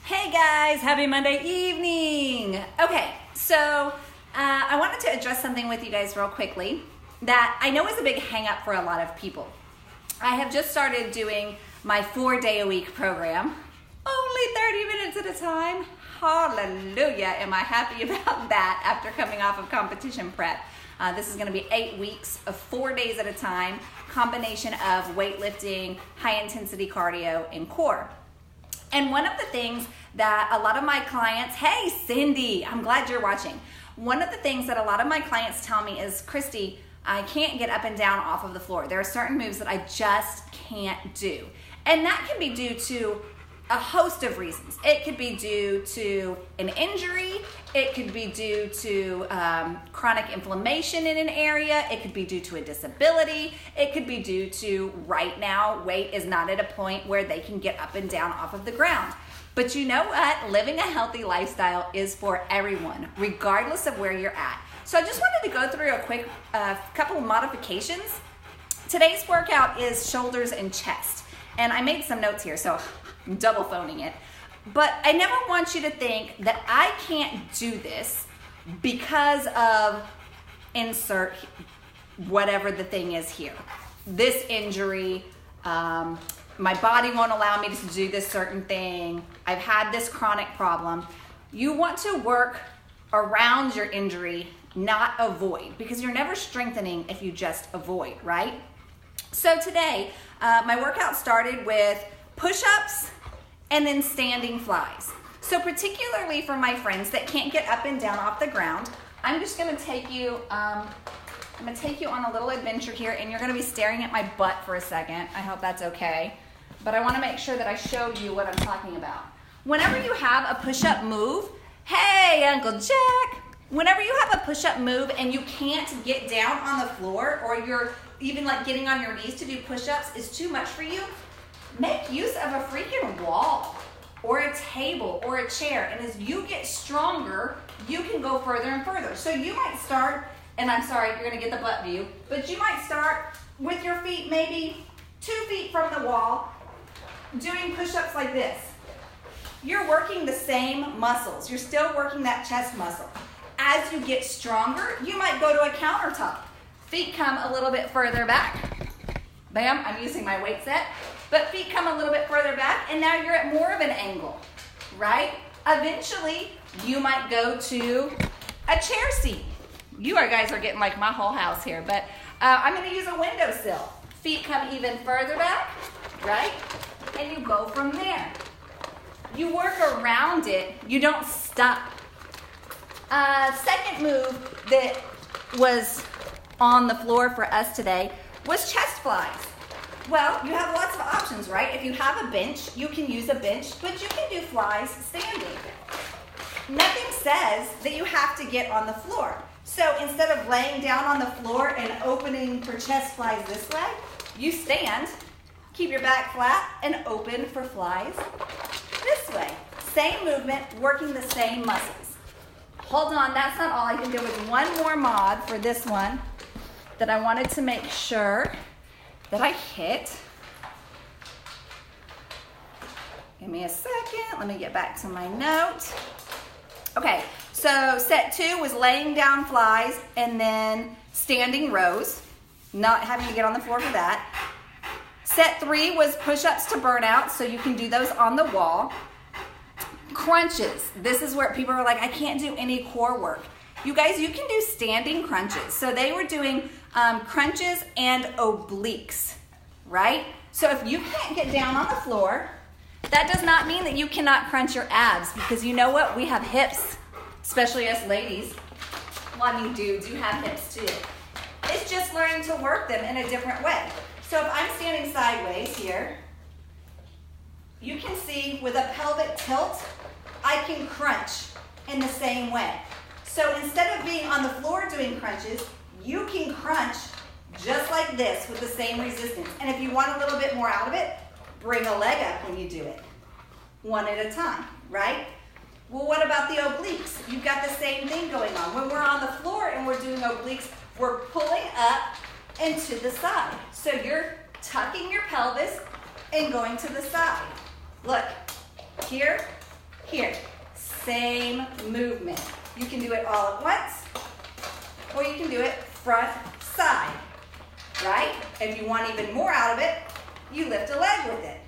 Hey guys, happy Monday evening. Okay, so I wanted to address something with you guys real quickly that I know is a big hang up for a lot of people. I have just started doing my 4-day-a-week program, only 30 minutes at a time. Hallelujah, am I happy about that after coming off of competition prep. This is going to be 8 weeks of 4 days at a time, combination of weightlifting, high intensity cardio, and core. And one of the things that a lot of my clients, hey Cindy, I'm glad you're watching. One of the things that a lot of my clients tell me is, Christy, I can't get up and down off of the floor. There are certain moves that I just can't do. And that can be due to a host of reasons. It could be due to an injury. It could be due to chronic inflammation in an area. It could be due to a disability. It could be due to right now, weight is not at a point where they can get up and down off of the ground. But you know what? Living a healthy lifestyle is for everyone, regardless of where you're at. So I just wanted to go through a quick couple of modifications. Today's workout is shoulders and chest. And I made some notes here, so I'm double phoning it. But I never want you to think that I can't do this because of insert whatever the thing is here. This injury, my body won't allow me to do this certain thing. I've had this chronic problem. You want to work around your injury, not avoid, because you're never strengthening if you just avoid, right? So today, my workout started with push-ups and then standing flies. So particularly for my friends that can't get up and down off the ground, I'm just gonna take you, on a little adventure here, and you're gonna be staring at my butt for a second. I hope that's okay. But I wanna make sure that I show you what I'm talking about. Whenever you have a push-up move, hey, Uncle Jack, whenever you have a push-up move and you can't get down on the floor, or you're even like getting on your knees to do push-ups is too much for you, make use of a freaking wall or a table or a chair. And as you get stronger, you can go further and further. So you might start, and I'm sorry, you're gonna get the butt view, but you might start with your feet maybe 2 feet from the wall, doing push-ups like this. You're working the same muscles. You're still working that chest muscle. As you get stronger, you might go to a countertop. Feet come a little bit further back. Bam, I'm using my weight set. But feet come a little bit further back, and now you're at more of an angle, right? Eventually, you might go to a chair seat. You guys are getting like my whole house here, but I'm gonna use a windowsill. Feet come even further back, right? And you go from there. You work around it, you don't stop. Second move that was on the floor for us today was chest flies. Well, you have lots of options, right? If you have a bench, you can use a bench, but you can do flies standing. Nothing says that you have to get on the floor. So instead of laying down on the floor and opening for chest flies this way, you stand, keep your back flat, and open for flies this way. Same movement, working the same muscles. Hold on, that's not all. I think there was one more mod for this one that I wanted to make sure that I hit. Give me a second. Let me get back to my note. Okay, so set 2 was laying down flies and then standing rows, not having to get on the floor for that. Set 3 was push-ups to burnout, so you can do those on the wall. Crunches. This is where people are like, I can't do any core work. You guys, you can do standing crunches. So they were doing crunches and obliques, right? So if you can't get down on the floor, that does not mean that you cannot crunch your abs, because you know what? We have hips, especially us ladies. Well, I mean, dudes, you have hips too. It's just learning to work them in a different way. So if I'm standing sideways here, you can see with a pelvic tilt, I can crunch in the same way. So instead of being on the floor doing crunches, you can crunch just like this with the same resistance. And if you want a little bit more out of it, bring a leg up when you do it. One at a time, right? Well, what about the obliques? You've got the same thing going on. When we're on the floor and we're doing obliques, we're pulling up and to the side. So you're tucking your pelvis and going to the side. Look, here, Here, same movement. You can do it all at once, or you can do it front, side, right? If you want even more out of it, you lift a leg with it.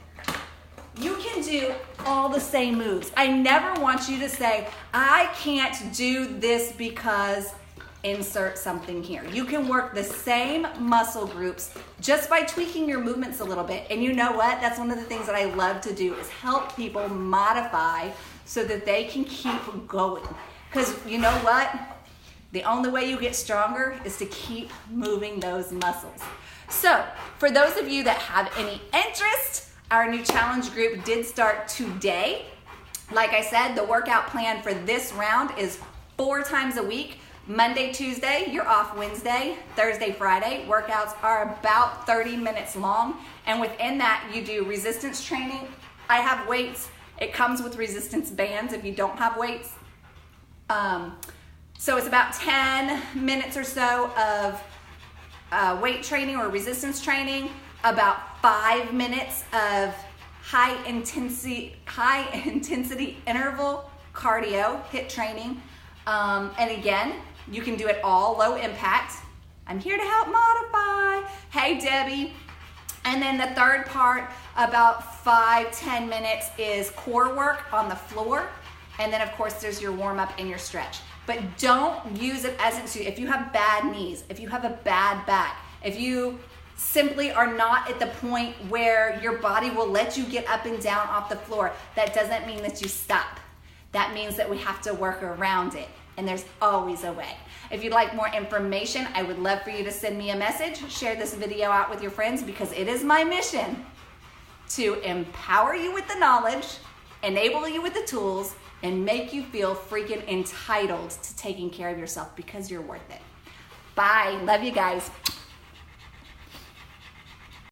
You can do all the same moves. I never want you to say, I can't do this because insert something here. You can work the same muscle groups just by tweaking your movements a little bit. And you know what? That's one of the things that I love to do is help people modify so that they can keep going. Because you know what? The only way you get stronger is to keep moving those muscles. So for those of you that have any interest, our new challenge group did start today. Like I said, the workout plan for this round is 4 times a week. Monday, Tuesday, you're off Wednesday, Thursday, Friday. Workouts are about 30 minutes long. And within that, you do resistance training. I have weights. It comes with resistance bands if you don't have weights. So it's about 10 minutes or so of weight training or resistance training, about 5 minutes of high intensity interval cardio, HIIT training. And again, you can do it all low impact. I'm here to help modify. Hey, Debbie. And then the third part, about 5-10 minutes, is core work on the floor. And then, of course, there's your warm up and your stretch. But don't use it as it's, if you have bad knees, if you have a bad back, if you simply are not at the point where your body will let you get up and down off the floor, that doesn't mean that you stop. That means that we have to work around it. And there's always a way. If you'd like more information, I would love for you to send me a message. Share this video out with your friends because it is my mission to empower you with the knowledge, enable you with the tools, and make you feel freaking entitled to taking care of yourself because you're worth it. Bye. Love you guys.